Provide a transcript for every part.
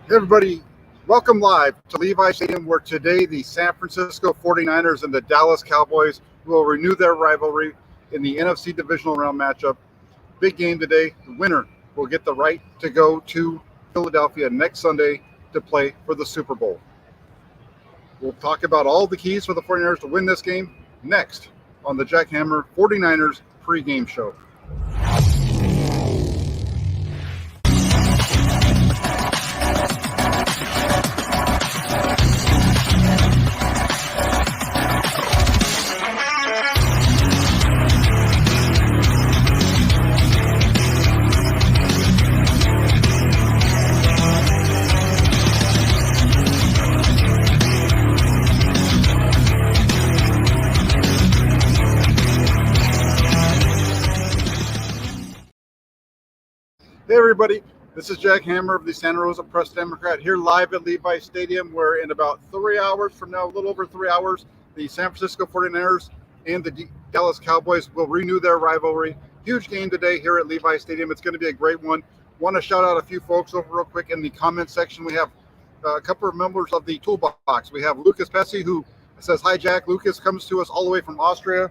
Hey everybody, welcome live to Levi Stadium, where today the San Francisco 49ers and the Dallas Cowboys will renew their rivalry in the NFC Divisional round matchup. Big game today. The winner will get the right to go to Philadelphia next Sunday to play for the Super Bowl. We'll talk about all the keys for the 49ers to win this game next on the Jack Hammer 49ers pregame show. Hey everybody, this is Jack Hammer of the Santa Rosa Press Democrat here live at Levi Stadium, where in about 3 hours from now, a little over 3 hours, the San Francisco 49ers and the Dallas Cowboys will renew their rivalry. Huge game today here at Levi Stadium. It's going to be a great one. Want to shout out a few folks over real quick in the comments section. We have a couple of members of the Toolbox. We have Lucas Pesci, who says, "Hi Jack." Lucas comes to us all the way from Austria,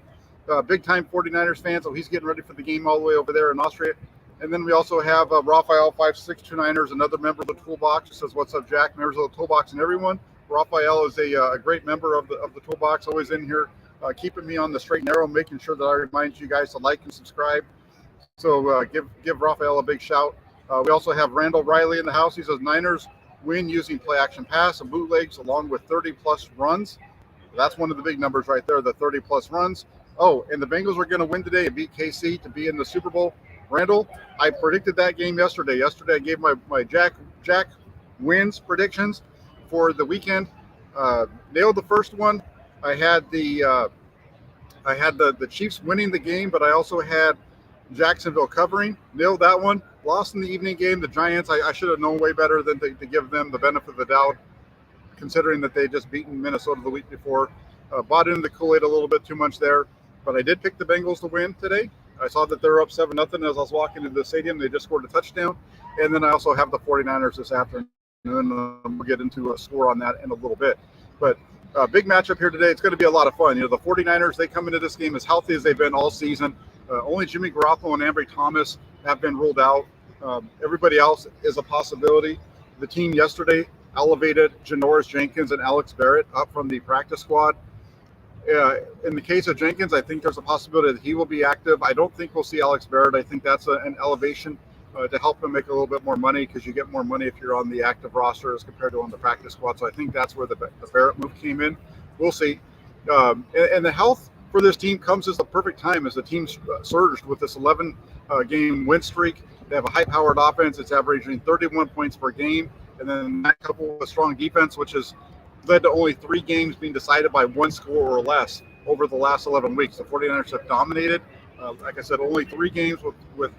big time 49ers fan, so he's getting ready for the game all the way over there in Austria. And then we also have Raphael 5629ers, another member of the Toolbox, who says, "What's up, Jack?" Members of the Toolbox and everyone. Raphael is a great member of the Toolbox, always in here keeping me on the straight and narrow, making sure that I remind you guys to like and subscribe. So give Raphael a big shout. We also have Randall Riley in the house. He says, "Niners win using play action pass and bootlegs along with 30-plus runs." That's one of the big numbers right there, the 30-plus runs. Oh, and the Bengals are going to win today and beat KC to be in the Super Bowl. Randall, I predicted that game yesterday. Yesterday I gave my Jack wins predictions for the weekend. Nailed the first one. I had the Chiefs winning the game, but I also had Jacksonville covering. Nailed that one. Lost in the evening game. The Giants, I should have known way better than to give them the benefit of the doubt, considering that they just beaten Minnesota the week before. Bought into the Kool-Aid a little bit too much there, but I did pick the Bengals to win today. I saw that they were up 7-0 as I was walking into the stadium. They just scored a touchdown. And then I also have the 49ers this afternoon. We'll get into a score on that in a little bit. But big matchup here today. It's going to be a lot of fun. You know, the 49ers, they come into this game as healthy as they've been all season. Only Jimmy Garoppolo and Ambry Thomas have been ruled out. Everybody else is a possibility. The team yesterday elevated Janoris Jenkins and Alex Barrett up from the practice squad. In the case of Jenkins, I think there's a possibility that he will be active. I don't think we'll see Alex Barrett. I think that's an elevation to help him make a little bit more money, because you get more money if you're on the active roster as compared to on the practice squad. So I think that's where the Barrett move came in. We'll see. And the health for this team comes at the perfect time as the team surged with this 11-game win streak. They have a high-powered offense. It's averaging 31 points per game. And then that coupled with a strong defense, which is led to only 3 games being decided by 1 score or less over the last 11 weeks. The 49ers have dominated. Like I said, only 3 games with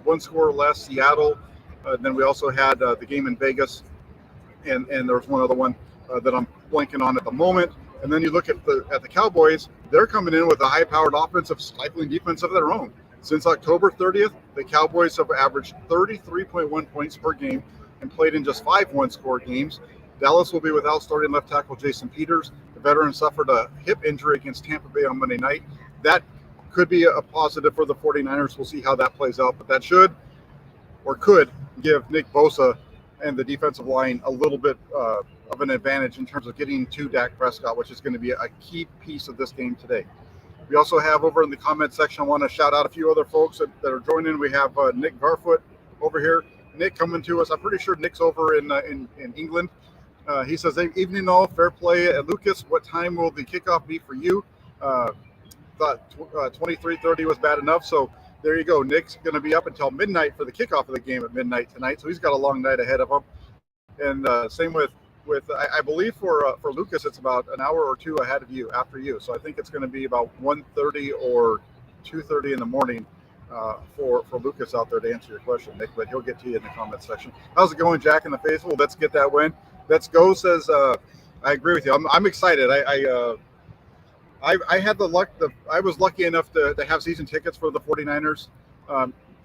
1 score or less. Seattle. Then we also had the game in Vegas, and there was one other one that I'm blanking on at the moment. And then you look at the Cowboys. They're coming in with a high-powered offensive, stifling defense of their own. Since October 30th, the Cowboys have averaged 33.1 points per game and played in just 5 one-score games. Dallas will be without starting left tackle Jason Peters. The veteran suffered a hip injury against Tampa Bay on Monday night. That could be a positive for the 49ers. We'll see how that plays out, but that should or could give Nick Bosa and the defensive line a little bit of an advantage in terms of getting to Dak Prescott, which is going to be a key piece of this game today. We also have over in the comment section, I want to shout out a few other folks that are joining. We have Nick Garfoot over here. Nick coming to us. I'm pretty sure Nick's over in England. He says, "Hey, evening all, fair play. Lucas, what time will the kickoff be for you?" Thought 23:30 was bad enough, so there you go. Nick's going to be up until midnight for the kickoff of the game at midnight tonight, so he's got a long night ahead of him. And same with I believe for Lucas, it's about an hour or 2 ahead of you, after you. So I think it's going to be about 1:30 or 2:30 in the morning for Lucas out there to answer your question, Nick. But he'll get to you in the comment section. How's it going, Jack in the Faithful? Let's get that win. Let's go. Says I agree with you. I'm excited. I had the luck. I was lucky enough to have season tickets for the 49ers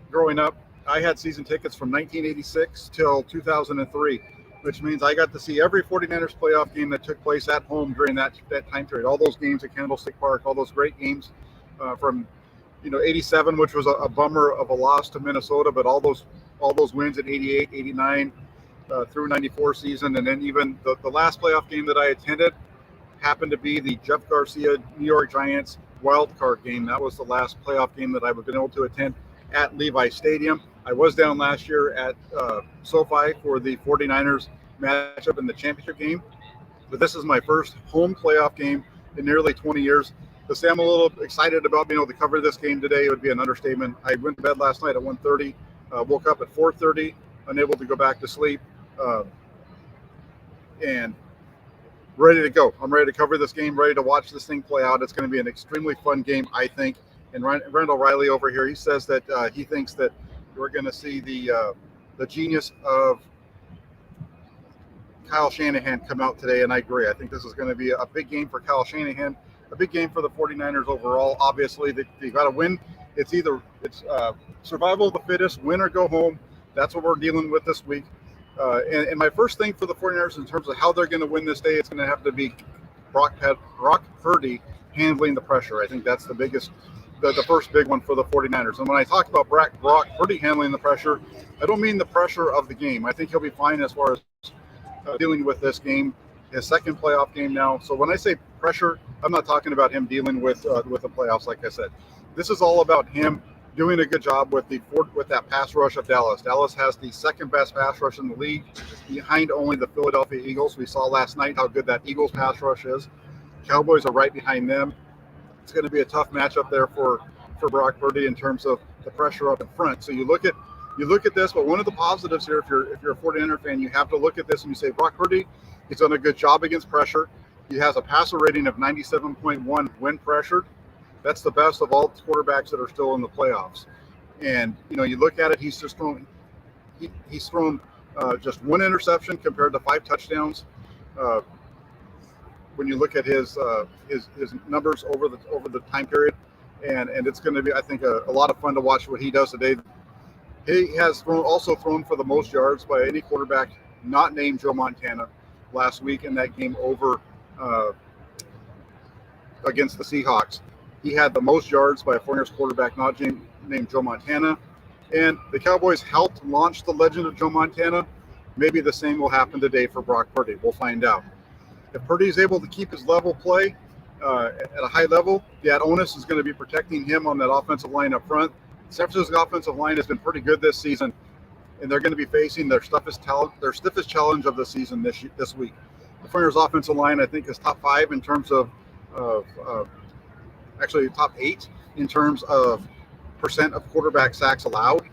growing up. I had season tickets from 1986 till 2003. which means I got to see every 49ers playoff game that took place at home during that time period. All those games at Candlestick Park, all those great games from 87, which was a bummer of a loss to Minnesota, but all those wins in 88, 89 through 94 season, and then even the last playoff game that I attended happened to be the Jeff Garcia New York Giants wild card game. That was the last playoff game that I've been able to attend at Levi Stadium. I was down last year at SoFi for the 49ers matchup in the championship game, but this is my first home playoff game in nearly 20 years. To say I'm a little excited about being able to cover this game today would be an understatement. I went to bed last night at 1:30, woke up at 4:30, unable to go back to sleep, and ready to go. I'm ready to cover this game, ready to watch this thing play out. It's going to be an extremely fun game, I think. And Randall Riley over here, he says that he thinks that we're going to see the genius of Kyle Shanahan come out today, and I agree. I think this is going to be a big game for Kyle Shanahan, a big game for the 49ers overall. Obviously, they've got to win. It's survival of the fittest, win or go home. That's what we're dealing with this week. And my first thing for the 49ers in terms of how they're going to win this day, it's going to have to be Brock Purdy handling the pressure. I think that's the biggest, the first big one for the 49ers. And when I talk about Brock Purdy handling the pressure, I don't mean the pressure of the game. I think he'll be fine as far as dealing with this game, his second playoff game now. So when I say pressure, I'm not talking about him dealing with the playoffs. Like I said, this is all about him doing a good job with that pass rush of Dallas. Dallas has the second best pass rush in the league, behind only the Philadelphia Eagles. We saw last night how good that Eagles pass rush is. Cowboys are right behind them. It's going to be a tough matchup there for Brock Purdy in terms of the pressure up in front. So you look at this, but one of the positives here, if you're a 49er fan, you have to look at this and you say Brock Purdy, he's done a good job against pressure. He has a passer rating of 97.1 when pressured. That's the best of all quarterbacks that are still in the playoffs. And you look at it, he's thrown just one interception compared to 5 touchdowns. When you look at his numbers over the time period, and it's going to be, I think, a lot of fun to watch what he does today. He has also thrown for the most yards by any quarterback not named Joe Montana last week in that game over against the Seahawks. He had the most yards by a 49ers quarterback not named Joe Montana. And the Cowboys helped launch the legend of Joe Montana. Maybe the same will happen today for Brock Purdy. We'll find out. If Purdy is able to keep his level play at a high level, that onus is going to be protecting him on that offensive line up front. San Francisco's offensive line has been pretty good this season, and they're going to be facing their stiffest challenge of the season this week. The 49ers offensive line, I think, is top 5 in terms of actually top 8 in terms of percent of quarterback sacks allowed.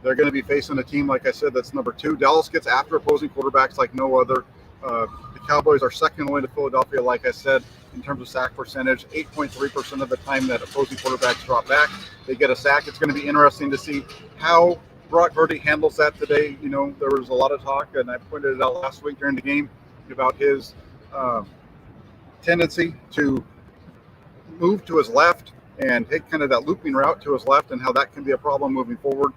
They're going to be facing a team, like I said, that's number 2. Dallas gets after opposing quarterbacks like no other. The Cowboys are second only to Philadelphia, like I said, in terms of sack percentage. 8.3% of the time that opposing quarterbacks drop back, they get a sack. It's going to be interesting to see how Brock Purdy handles that today. There was a lot of talk, and I pointed it out last week during the game, about his tendency to move to his left and take kind of that looping route to his left, and how that can be a problem moving forward.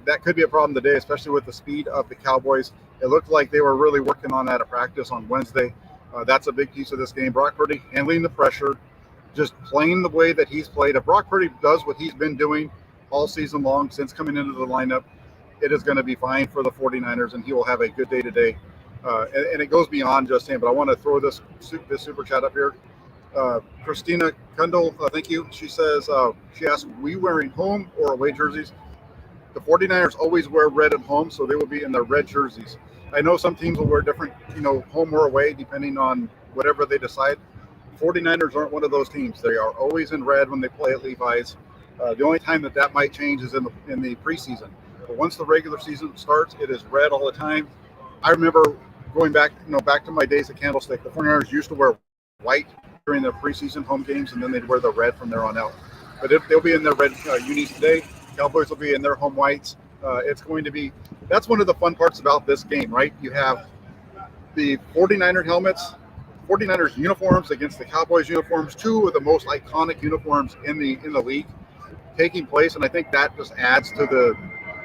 That could be a problem today, especially with the speed of the Cowboys. It looked like they were really working on that at practice on Wednesday. That's a big piece of this game. Brock Purdy handling the pressure, just playing the way that he's played. If Brock Purdy does what he's been doing all season long since coming into the lineup, it is going to be fine for the 49ers, and he will have a good day today. And it goes beyond just him, but I want to throw this super chat up here. Christina Kundal, thank you. She says, she asked, we wearing home or away jerseys? The 49ers always wear red at home, so they will be in their red jerseys. I know some teams will wear different, home or away, depending on whatever they decide. 49ers aren't one of those teams. They are always in red when they play at Levi's. The only time that might change is in the preseason. But once the regular season starts, it is red all the time. I remember going back, back to my days at Candlestick. The 49ers used to wear white during their preseason home games, and then they'd wear the red from there on out. But they'll be in their red unis today. Cowboys will be in their home whites. It's going to be, that's one of the fun parts about this game, right? You have the 49er helmets, 49ers uniforms against the Cowboys uniforms, 2 of the most iconic uniforms in the league taking place, and I think that just adds to the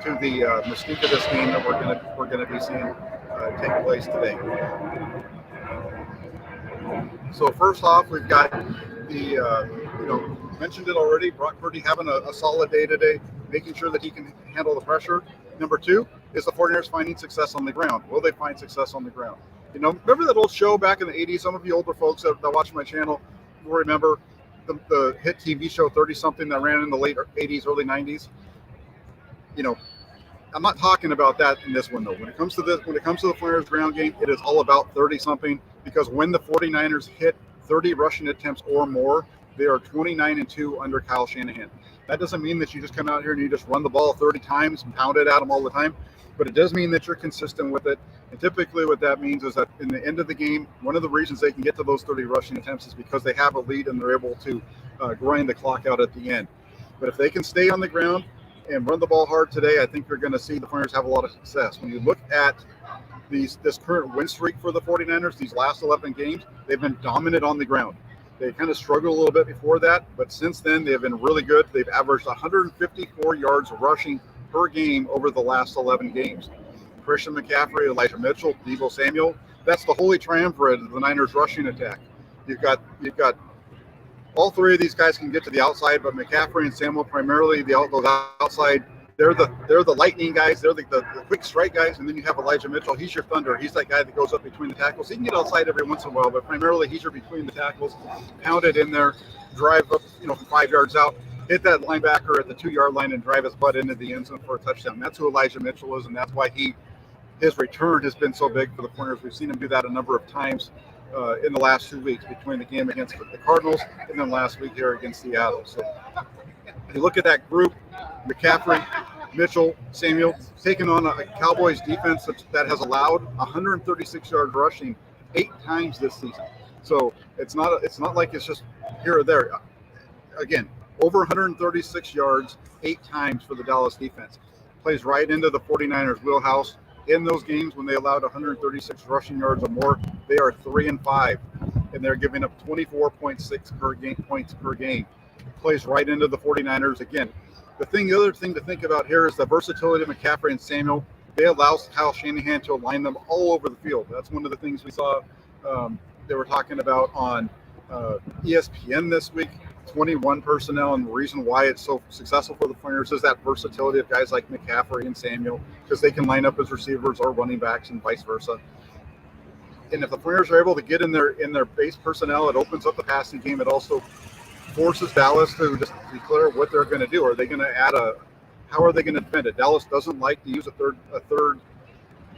mystique of this game that we're gonna be seeing take place today. So first off, we've got the, mentioned it already, Brock Purdy having a solid day today, making sure that he can handle the pressure. Number two is the 49ers finding success on the ground. Will they find success on the ground? Remember that old show back in the 80s? Some of you older folks that watch my channel will remember the hit TV show 30-something that ran in the late 80s, early 90s. I'm not talking about that in this one, though. When it comes to the 49ers ground game, it is all about 30-something, because when the 49ers hit 30 rushing attempts or more, they are 29-2 under Kyle Shanahan. That doesn't mean that you just come out here and you just run the ball 30 times and pound it at them all the time, but it does mean that you're consistent with it. And typically what that means is that in the end of the game, one of the reasons they can get to those 30 rushing attempts is because they have a lead and they're able to grind the clock out at the end. But if they can stay on the ground and run the ball hard today, I think you're going to see the 49ers have a lot of success. When you look at this current win streak for the 49ers, these last 11 games, they've been dominant on the ground. They kind of struggled a little bit before that, but since then they've been really good. They've averaged 154 yards rushing per game over the last 11 games. Christian McCaffrey, Elijah Mitchell, Deebo Samuel, that's the holy triumvirate of the Niners rushing attack. You've got all three of these guys can get to the outside, but McCaffrey and Samuel primarily those outside. They're the lightning guys. They're the quick strike guys. And then you have Elijah Mitchell. He's your thunder. He's that guy that goes up between the tackles. He can get outside every once in a while, but primarily he's your between the tackles. Pound it in there, drive up, from 5 yards out, hit that linebacker at the 2-yard line and drive his butt into the end zone for a touchdown. That's who Elijah Mitchell is, and that's why his return has been so big for the 49ers. We've seen him do that a number of times in the last 2 weeks, between the game against the Cardinals and then last week here against Seattle. So if you look at that group, McCaffrey, Mitchell, Samuel, taking on a Cowboys defense that has allowed 136 yards rushing 8 times this season. So it's not like it's just here or there. Again, over 136 yards 8 times for the Dallas defense. Plays right into the 49ers wheelhouse. In those games when they allowed 136 rushing yards or more, they are 3-5, and they're giving up 24.6 points per game. Plays right into the 49ers again. The other thing to think about here is the versatility of McCaffrey and Samuel. They allow Kyle Shanahan to align them all over the field. That's one of the things we saw they were talking about on ESPN this week. 21 personnel, and the reason why it's so successful for the 49ers is that versatility of guys like McCaffrey and Samuel, because they can line up as receivers or running backs and vice versa. And if the 49ers are able to get in their base personnel, it opens up the passing game. It also forces Dallas to just declare what they're going to do. Are they going to add how are they going to defend it? Dallas doesn't like to use a third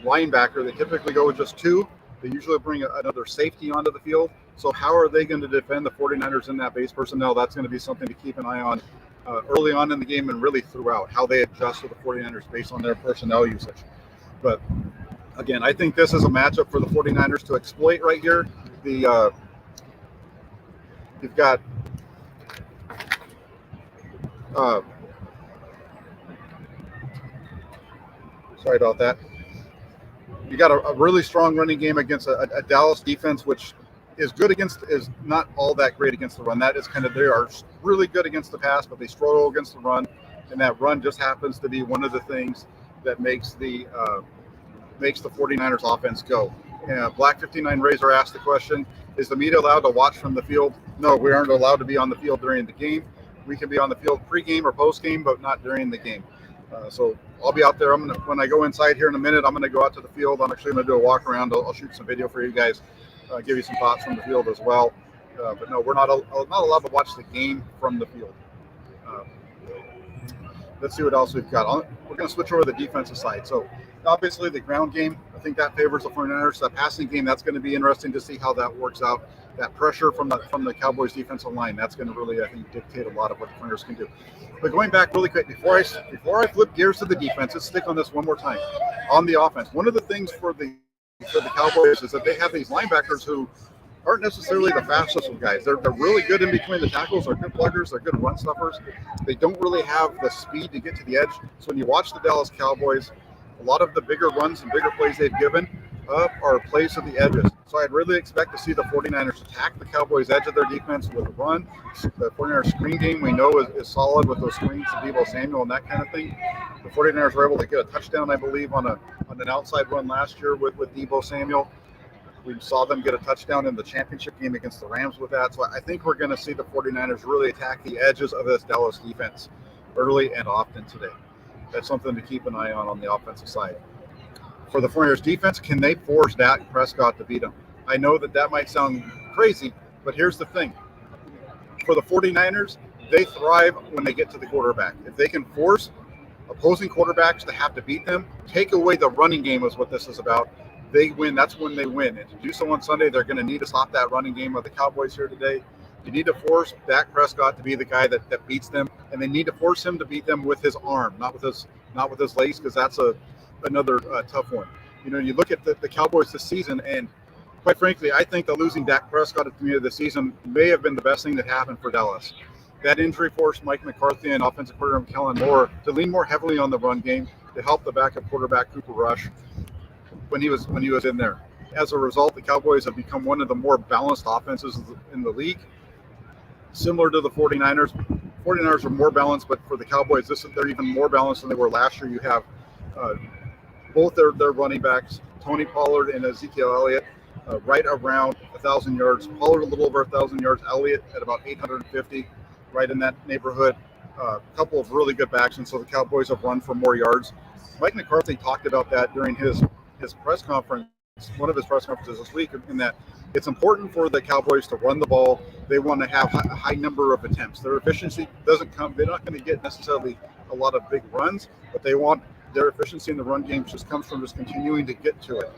linebacker. They typically go with just 2. They usually bring another safety onto the field. So how are they going to defend the 49ers in that base personnel? That's going to be something to keep an eye on early on in the game and really throughout, how they adjust to the 49ers based on their personnel usage. But again, I think this is a matchup for the 49ers to exploit right here. You've got sorry about that. You got a really strong running game against a Dallas defense, which is not all that great against the run. That is they are really good against the pass, but they struggle against the run, and that run just happens to be one of the things that makes the 49ers offense go. Black 59 Razor asked the question, is the media allowed to watch from the field? No, we aren't allowed to be on the field during the game. We can be on the field pre-game or post-game, but not during the game. So I'll be out there. When I go inside here in a minute, I'm going to go out to the field. I'm actually going to do a walk around. I'll shoot some video for you guys, give you some thoughts from the field as well. But no, we're not allowed to watch the game from the field. Let's see what else we've got. We're going to switch over to the defensive side. So obviously the ground game, I think that favors the 49ers. The passing game, that's going to be interesting to see how that works out. That pressure from the Cowboys defensive line, that's going to really, I think, dictate a lot of what the 49ers can do. But going back really quick, before I flip gears to the defense, let's stick on this one more time. On the offense, one of the things for the Cowboys is that they have these linebackers who aren't necessarily the fastest of guys. They're really good in between the tackles. They're good pluggers. They're good run stuffers. They don't really have the speed to get to the edge. So when you watch the Dallas Cowboys, a lot of the bigger runs and bigger plays they've given up are plays to the edges. So I'd really expect to see the 49ers attack the Cowboys' edge of their defense with a run. The 49ers screen game we know is solid with those screens to Deebo Samuel and that kind of thing. The 49ers were able to get a touchdown, I believe, on an outside run last year with Deebo Samuel. We saw them get a touchdown in the championship game against the Rams with that. So I think we're going to see the 49ers really attack the edges of this Dallas defense early and often today. That's something to keep an eye on the offensive side. For the 49ers defense, can they force Dak Prescott to beat them? I know that might sound crazy, but here's the thing. For the 49ers, they thrive when they get to the quarterback. If they can force opposing quarterbacks to have to beat them, take away the running game is what this is about, they win. That's when they win. And to do so on Sunday, they're going to need to stop that running game of the Cowboys here today. You need to force Dak Prescott to be the guy that beats them, and they need to force him to beat them with his arm, not with his legs, because that's another tough one. You know, you look at the Cowboys this season, and quite frankly, I think that losing Dak Prescott at the beginning of the season may have been the best thing that happened for Dallas. That injury forced Mike McCarthy and offensive coordinator Kellen Moore to lean more heavily on the run game to help the backup quarterback Cooper Rush when he was in there. As a result, the Cowboys have become one of the more balanced offenses in the league, similar to the 49ers. 49ers are more balanced, but for the Cowboys, they're even more balanced than they were last year. You have both their running backs, Tony Pollard and Ezekiel Elliott, right around 1,000 yards. Pollard a little over 1,000 yards. Elliott at about 850, right in that neighborhood. A couple of really good backs, and so the Cowboys have run for more yards. Mike McCarthy talked about that during his press conference, one of his press conferences this week, in that it's important for the Cowboys to run the ball. They want to have a high number of attempts. Their efficiency doesn't come. They're not going to get necessarily a lot of big runs, but they want their efficiency in the run game just comes from just continuing to get to it.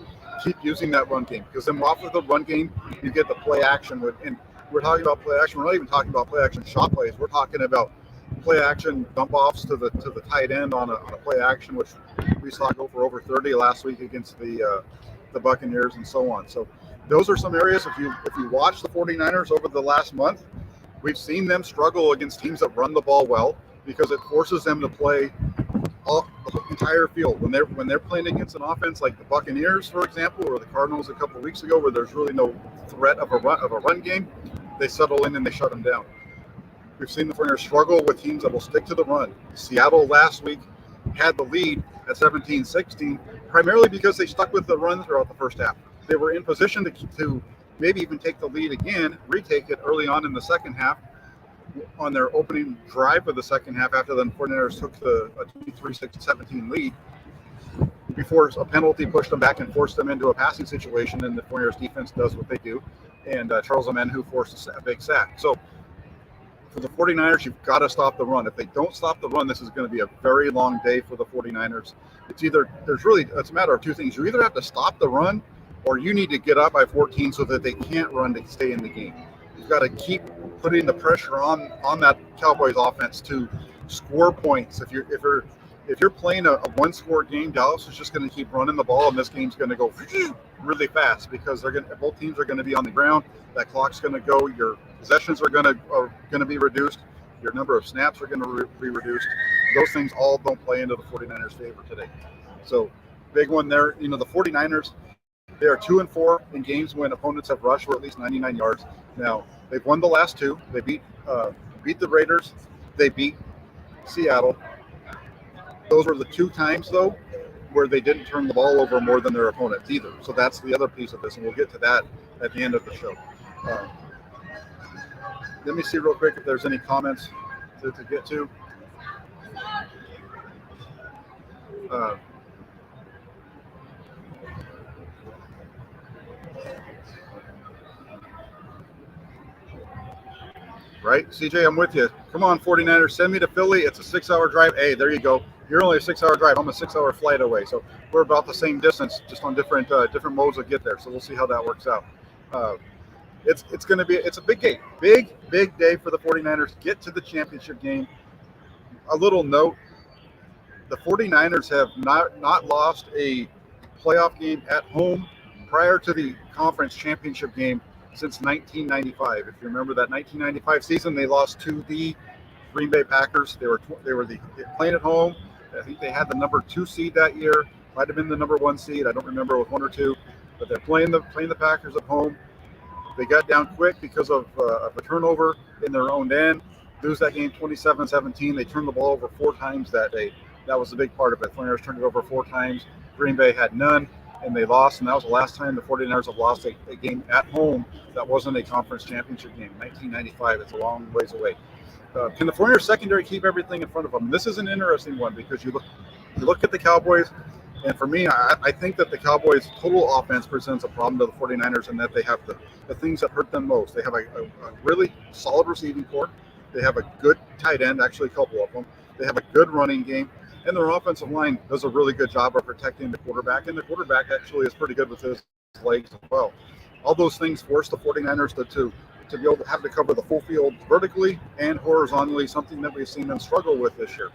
Keep using that run game, because then off of the run game, you get the play action. And we're talking about play action. We're not even talking about play action shot plays. We're talking about play action dump offs to the tight end on a play action, which we saw go for over 30 last week against the Buccaneers and so on. So those are some areas. If you watch the 49ers over the last month, we've seen them struggle against teams that run the ball well, because it forces them to play the entire field. When they're playing against an offense like the Buccaneers, for example, or the Cardinals a couple of weeks ago, where there's really no threat of a run game, they settle in and they shut them down. We've seen the 49ers struggle with teams that will stick to the run. Seattle last week had the lead at 17-16, primarily because they stuck with the run throughout the first half. They were in position to maybe even take the lead again, retake it early on in the second half on their opening drive of the second half, after the 49ers took a 23-17 lead, before a penalty pushed them back and forced them into a passing situation, and the 49ers defense does what they do, and Charles Omenihu forced a big sack. So for the 49ers, you've got to stop the run. If they don't stop the run, this is going to be a very long day for the 49ers. It's a matter of two things. You either have to stop the run, or you need to get up by 14 so that they can't run to stay in the game. You've got to keep putting the pressure on that Cowboys offense to score points. If you're playing a one-score game, Dallas is just going to keep running the ball, and this game's going to go really fast, because both teams are going to be on the ground. That clock's going to go. Your possessions are going to be reduced. Your number of snaps are going to be reduced. Those things all don't play into the 49ers' favor today. So big one there. You know, the 49ers, they are 2-4 in games when opponents have rushed for at least 99 yards. Now, they've won the last two. They beat the Raiders. They beat Seattle. Those were the two times, though, where they didn't turn the ball over more than their opponents either. So that's the other piece of this, and we'll get to that at the end of the show. Let me see real quick if there's any comments to get to. Right, CJ, I'm with you. Come on, 49ers, send me to Philly. It's a 6-hour drive. Hey, there you go. You're only a 6-hour drive. I'm a 6-hour flight away. So we're about the same distance, just on different modes to get there. So we'll see how that works out. It's a big game. Big day for the 49ers. Get to the championship game. A little note, the 49ers have not lost a playoff game at home prior to the conference championship game since 1995. If you remember that 1995 season, they lost to the Green Bay Packers. They were playing at home. I think they had the number 2 seed that year. Might have been the number 1 seed. I don't remember, with 1 or 2. But they're playing the Packers at home. They got down quick because of a turnover in their own end. Lose that game 27-17. They turned the ball over 4 times that day. That was a big part of it. 49ers turned it over 4 times. Green Bay had none, and they lost. And that was the last time the 49ers have lost a game at home that wasn't a conference championship game. 1995. It's a long ways away. Can the 49ers secondary keep everything in front of them? This is an interesting one because you look at the Cowboys, and for me, I think that the Cowboys' total offense presents a problem to the 49ers in that they have the things that hurt them most. They have a really solid receiving corps. They have a good tight end, actually a couple of them. They have a good running game, and their offensive line does a really good job of protecting the quarterback, and the quarterback actually is pretty good with his legs as well. All those things force the 49ers to be able to have to cover the full field vertically and horizontally, something that we've seen them struggle with this year.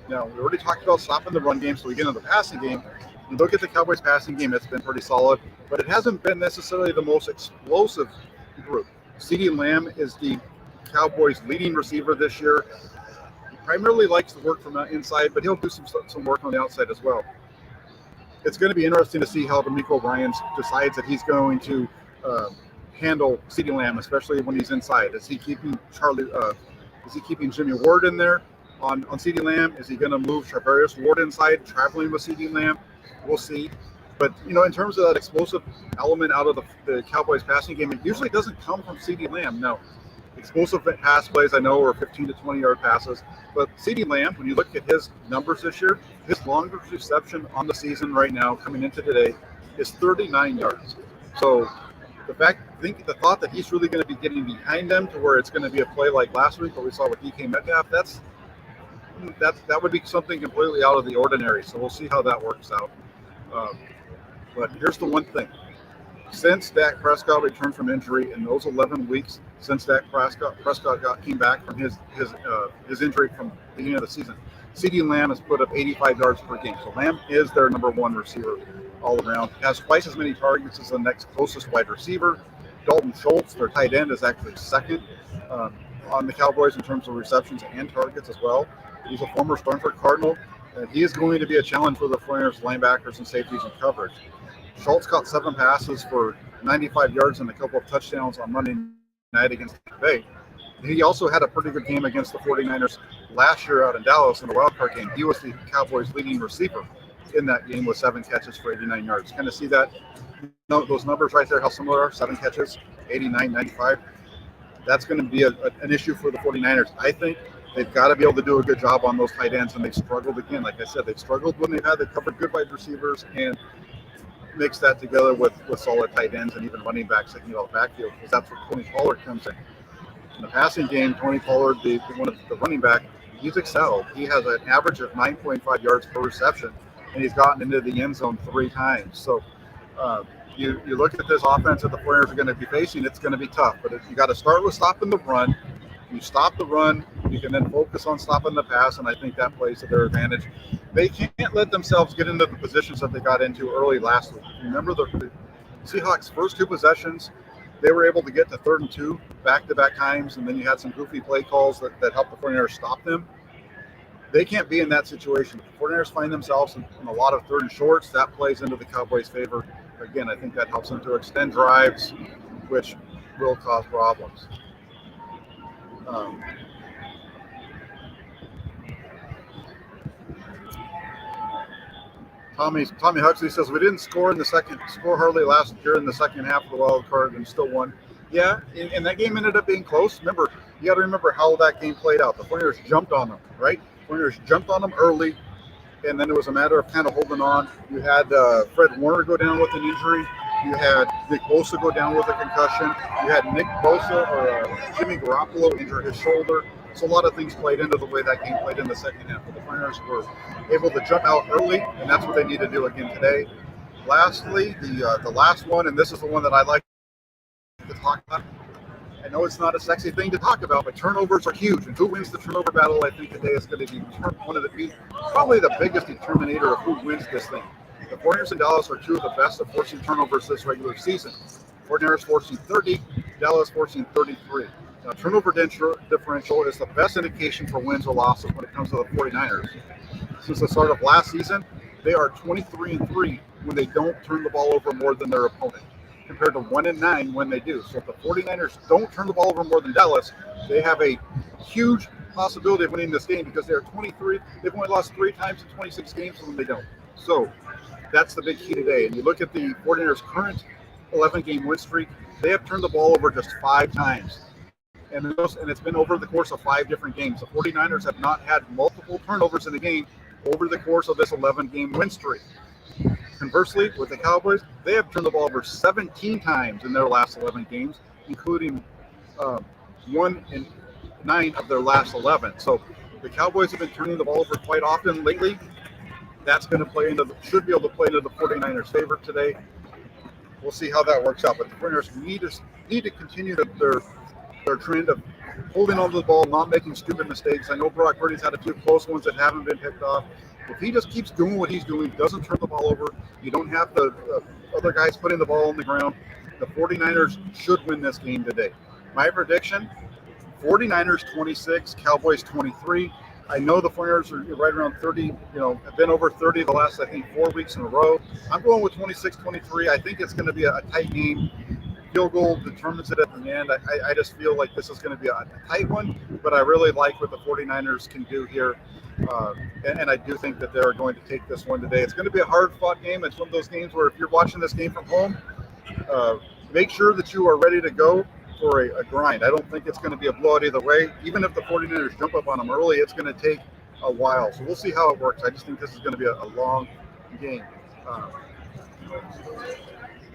Now, we already talked about stopping the run game, so we get into the passing game. You look at the Cowboys' passing game, it's been pretty solid, but it hasn't been necessarily the most explosive group. CeeDee Lamb is the Cowboys' leading receiver this year. He primarily likes to work from inside, but he'll do some work on the outside as well. It's going to be interesting to see how DeMeco Ryans decides that he's going to handle CeeDee Lamb, especially when he's inside. Is he keeping Jimmy Ward in there on CeeDee Lamb? Is he going to move Charvarius Ward inside, traveling with CeeDee Lamb? We'll see. But, in terms of that explosive element out of the Cowboys passing game, it usually doesn't come from CeeDee Lamb. Now, explosive pass plays, I know, are 15 to 20-yard passes. But CeeDee Lamb, when you look at his numbers this year, his longest reception on the season right now, coming into today, is 39 yards. So the thought that he's really going to be getting behind them to where it's going to be a play like last week, what we saw with DK Metcalf, that would be something completely out of the ordinary. So we'll see how that works out. But here's the one thing. Since Dak Prescott returned from injury in those 11 weeks, since Dak Prescott came back from his injury from the beginning of the season, CeeDee Lamb has put up 85 yards per game. So Lamb is their number one receiver all around. He has twice as many targets as the next closest wide receiver. Dalton Schultz, their tight end, is actually second on the Cowboys in terms of receptions and targets as well. He's a former Stanford Cardinal, and he is going to be a challenge for the 49ers linebackers and safeties in coverage. Schultz caught 7 passes for 95 yards and a couple of touchdowns on Monday night against Green Bay. He also had a pretty good game against the 49ers last year out in Dallas in the wildcard game. He was the Cowboys' leading receiver in that game with 7 catches for 89 yards. Kind of see that, those numbers right there, how similar are, 7 catches, 89, 95. That's going to be an issue for the 49ers. I think they've got to be able to do a good job on those tight ends, and they've struggled again. Like I said, they've struggled when they've had to cover good wide receivers and mix that together with solid tight ends and even running backs that can get out of the backfield, because that's where Tony Pollard comes in. In the passing game, Tony Pollard, the running back, he's excelled. He has an average of 9.5 yards per reception, and he's gotten into the end zone 3 times. So you look at this offense that the 49ers are going to be facing, it's going to be tough. But you got to start with stopping the run. You stop the run, you can then focus on stopping the pass, and I think that plays to their advantage. They can't let themselves get into the positions that they got into early last week. Remember the Seahawks' first 2 possessions, they were able to get to 3rd and 2 back-to-back times, and then you had some goofy play calls that helped the 49ers stop them. They can't be in that situation. If the 49ers find themselves in a lot of 3rd and shorts, that plays into the Cowboys' favor. Again, I think that helps them to extend drives, which will cause problems. Tommy Huxley says, we didn't score hardly last year in the second half of the wild card and still won. Yeah, and that game ended up being close. You got to remember how that game played out. The 49ers jumped on them, right? The 49ers jumped on them early, and then it was a matter of kind of holding on. You had Fred Warner go down with an injury. You had Nick Bosa go down with a concussion. You had Nick Bosa or Jimmy Garoppolo injure his shoulder. So a lot of things played into the way that game played in the second half. But the 49ers were able to jump out early, and that's what they need to do again today. Lastly, the last one, and this is the one that I like to talk about. I know it's not a sexy thing to talk about, but turnovers are huge. And who wins the turnover battle, I think today is going to be probably the biggest determinator of who wins this thing. The 49ers and Dallas are 2 of the best at forcing turnovers this regular season. 49ers forcing 30, Dallas forcing 33. Now, turnover differential is the best indication for wins or losses when it comes to the 49ers. Since the start of last season, they are 23-3 when they don't turn the ball over more than their opponent. compared to 1-9 when they do. So if the 49ers don't turn the ball over more than Dallas, they have a huge possibility of winning this game because they're 23. They've only lost 3 times in 26 games when they don't. So that's the big key today. And you look at the 49ers' current 11-game win streak, they have turned the ball over just 5 times. And it's been over the course of 5 different games. The 49ers have not had multiple turnovers in a game over the course of this 11-game win streak. Conversely, with the Cowboys, they have turned the ball over 17 times in their last 11 games, including 1 in 9 of their last 11. So the Cowboys have been turning the ball over quite often lately. That's going to should be able to play into the 49ers' favor today. We'll see how that works out. But the 49ers need to continue their trend of holding on to the ball, not making stupid mistakes. I know Brock Purdy's had a few close ones that haven't been picked off. If he just keeps doing what he's doing, doesn't turn the ball over, you don't have the other guys putting the ball on the ground, the 49ers should win this game today. My prediction, 49ers 26, Cowboys 23. I know the 49ers are right around 30, have been over 30 the last, I think, 4 weeks in a row. I'm going with 26-23. I think it's going to be a tight game. Field goal determines it at the end. I just feel like this is going to be a tight one, but I really like what the 49ers can do here. And I do think that they're going to take this one today. It's going to be a hard-fought game. It's one of those games where if you're watching this game from home, make sure that you are ready to go for a grind. I don't think it's going to be a blowout either way. Even if the 49ers jump up on them early, it's going to take a while. So we'll see how it works. I just think this is going to be a long game.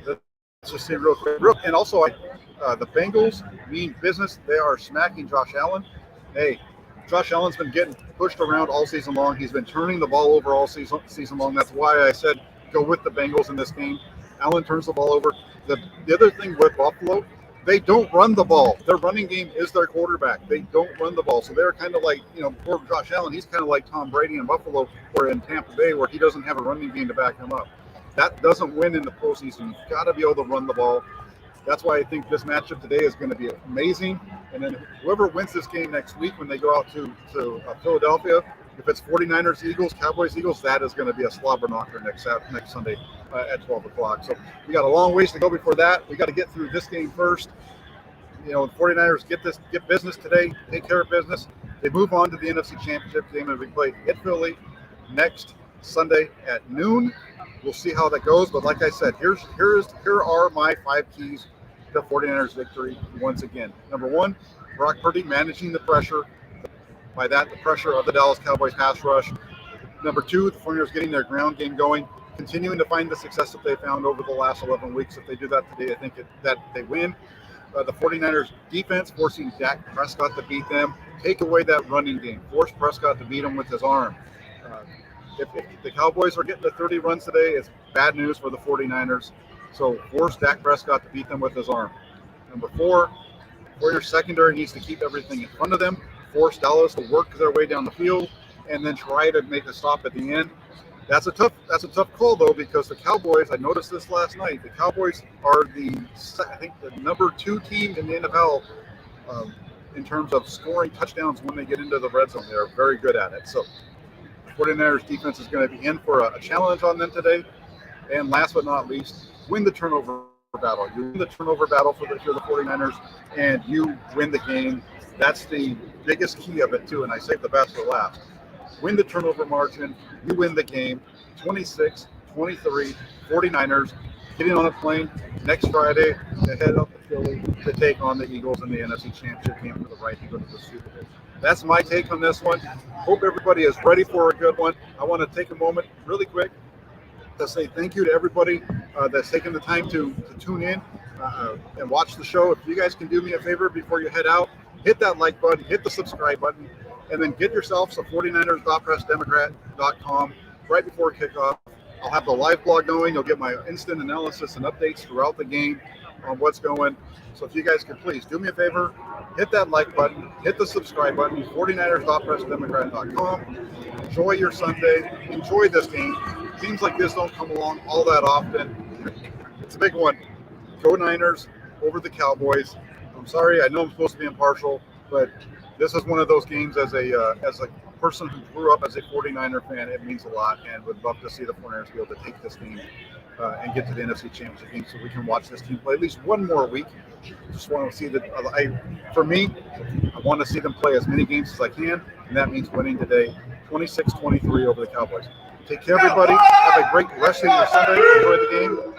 Let's just see real quick. And also, the Bengals mean business. They are smacking Josh Allen. Hey, Josh Allen's been getting pushed around all season long. He's been turning the ball over all season long. That's why I said go with the Bengals in this game. Allen turns the ball over. The other thing with Buffalo, they don't run the ball. Their running game is their quarterback. They don't run the ball. So they're kind of like, poor Josh Allen, he's kind of like Tom Brady in Buffalo or in Tampa Bay where he doesn't have a running game to back him up. That doesn't win in the postseason. You've got to be able to run the ball. That's why I think this matchup today is going to be amazing. And then whoever wins this game next week when they go out to Philadelphia, if it's 49ers, Eagles, Cowboys, Eagles, that is going to be a slobber knocker next Sunday at 12 o'clock. So we got a long ways to go before that. We got to get through this game first. The 49ers get business today, take care of business. They move on to the NFC Championship game and we play at Philly next Sunday at noon. We'll see how that goes. But like I said, here are my 5 keys to the 49ers victory once again. Number 1, Brock Purdy managing the pressure. By that, the pressure of the Dallas Cowboys pass rush. Number 2, the 49ers getting their ground game going, continuing to find the success that they found over the last 11 weeks. If they do that today, I think that they win. The 49ers defense forcing Dak Prescott to beat them. Take away that running game. Force Prescott to beat him with his arm. If the Cowboys are getting to 30 runs today, it's bad news for the 49ers. So force Dak Prescott to beat them with his arm. Number 4, 49ers secondary needs to keep everything in front of them. Force Dallas to work their way down the field and then try to make a stop at the end. That's a tough call though, because the Cowboys, I noticed this last night, the Cowboys are the number 2 team in the NFL in terms of scoring touchdowns when they get into the red zone. They're very good at it. So the 49ers defense is going to be in for a challenge on them today. And last but not least, win the turnover battle. You win the turnover battle for the 49ers and you win the game. That's the biggest key of it too, and I saved the best for last. Win the turnover margin, you win the game. 26-23, 49ers getting on a plane next Friday to head up to Philly to take on the Eagles in the NFC Championship game for the right to go to the Super Bowl. That's my take on this one. Hope everybody is ready for a good one. I want to take a moment really quick to say thank you to everybody that's taken the time to tune in and watch the show. If you guys can do me a favor before you head out, hit that like button, hit the subscribe button, and then get yourselves a 49ers.pressdemocrat.com right before kickoff. I'll have the live blog going. You'll get my instant analysis and updates throughout the game on what's going. So if you guys could please do me a favor, hit that like button, hit the subscribe button, 49ers.pressdemocrat.com. Enjoy your Sunday. Enjoy this game. Teams like this don't come along all that often. It's a big one. Go Niners over the Cowboys. I'm sorry, I know I'm supposed to be impartial, but this is one of those games as a person who grew up as a 49er fan, it means a lot and would love to see the 49ers be able to take this game and get to the NFC Championship game so we can watch this team play at least one more week. Just want to see that. For me, I want to see them play as many games as I can, and that means winning today 26-23 over the Cowboys. Take care, everybody. Have a great rest of your Sunday. Enjoy the game.